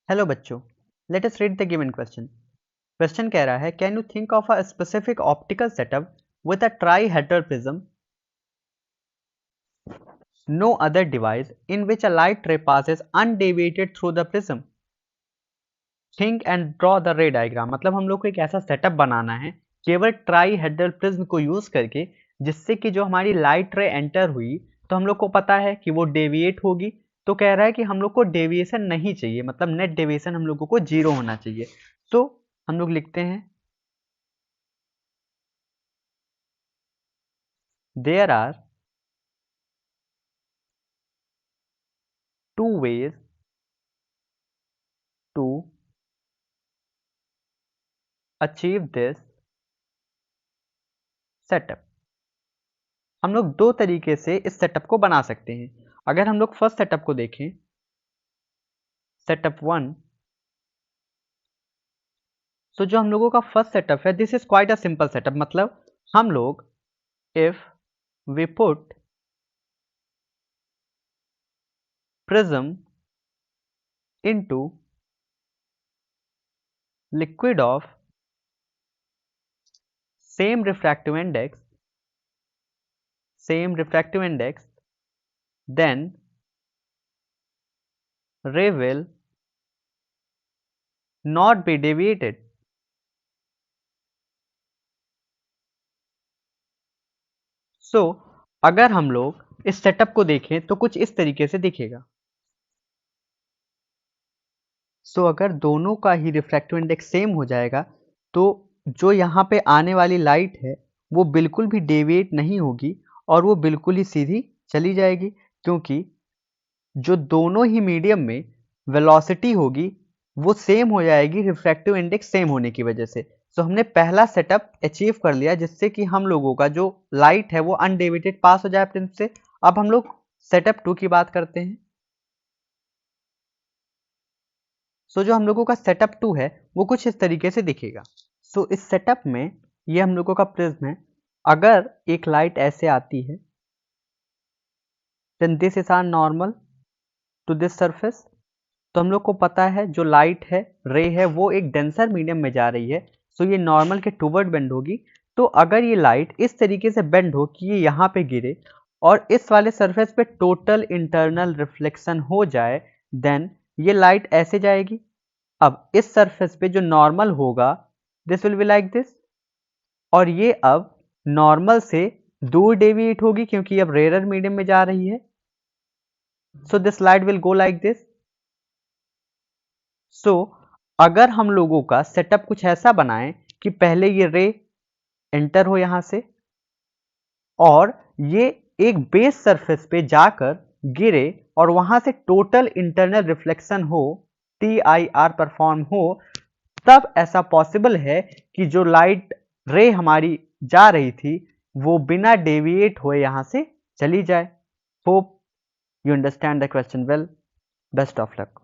Hello बच्चों, let us read the given question. Question कह रहा है, can you think of a specific optical setup with a trihedral prism, no other device in which a light ray passes undeviated through the prism, think and draw the ray diagram. मतलब हम लोग को एक ऐसा setup बनाना है केवल ट्राईहेड्रल prism को use करके, जिससे कि जो हमारी लाइट रे एंटर हुई तो हम लोग को पता है कि वो डेविएट होगी। तो कह रहा है कि हम लोग को डेविएशन नहीं चाहिए, मतलब नेट डेविएशन हम लोगों को 0 होना चाहिए। तो हम लोग लिखते हैं, there are two ways to achieve this setup. हम लोग दो तरीके से इस सेटअप को बना सकते हैं। अगर हम लोग फर्स्ट सेटअप को देखें, सेटअप 1, तो जो हम लोगों का फर्स्ट सेटअप है, this is quite a simple setup. मतलब हम लोग if we put prism into liquid of same refractive index, then ray will not be deviated. So अगर हम लोग इस सेटअप को देखें तो कुछ इस तरीके से दिखेगा। अगर दोनों का ही रिफ्रैक्टिव इंडेक्स सेम हो जाएगा तो जो यहाँ पे आने वाली लाइट है वो बिल्कुल भी डेविएट नहीं होगी और वो बिल्कुल ही सीधी चली जाएगी, क्योंकि जो दोनों ही मीडियम में वेलोसिटी होगी वो सेम हो जाएगी रिफ्रैक्टिव इंडेक्स सेम होने की वजह से। हमने पहला सेटअप अचीव कर लिया, जिससे कि हम लोगों का जो लाइट है वो अनडेविएटेड पास हो जाए प्रिज्म से। अब हम लोग सेटअप 2 की बात करते हैं। जो हम लोगों का सेटअप 2 है वो कुछ इस तरीके से दिखेगा। इस सेटअप में ये हम लोगों का प्रिज्म है। अगर एक लाइट ऐसे आती है, then this is our normal to this surface. तो हम लोग को पता है जो लाइट है, रे है, वो एक डेंसर मीडियम में जा रही है, ये नॉर्मल के टूवर्ड बेंड होगी। तो अगर ये लाइट इस तरीके से बेंड हो कि ये यहाँ पे गिरे और इस वाले सरफेस पे टोटल इंटरनल रिफ्लेक्शन हो जाए, देन ये लाइट ऐसे जाएगी। अब इस सरफेस पे जो नॉर्मल होगा, this will be like this, और ये अब नॉर्मल से दूर डेविएट होगी क्योंकि अब रेयर मीडियम में जा रही है। This light will go like this. अगर हम लोगों का सेटअप कुछ ऐसा बनाएं कि पहले ये रे एंटर हो यहां से और ये एक बेस सरफेस पे जाकर गिरे और वहां से टोटल इंटरनल रिफ्लेक्शन हो, TIR परफॉर्म हो, तब ऐसा पॉसिबल है कि जो लाइट रे हमारी जा रही थी वो बिना डेविएट हुए यहां से चली जाए। Hope you understand the question well. Best of luck.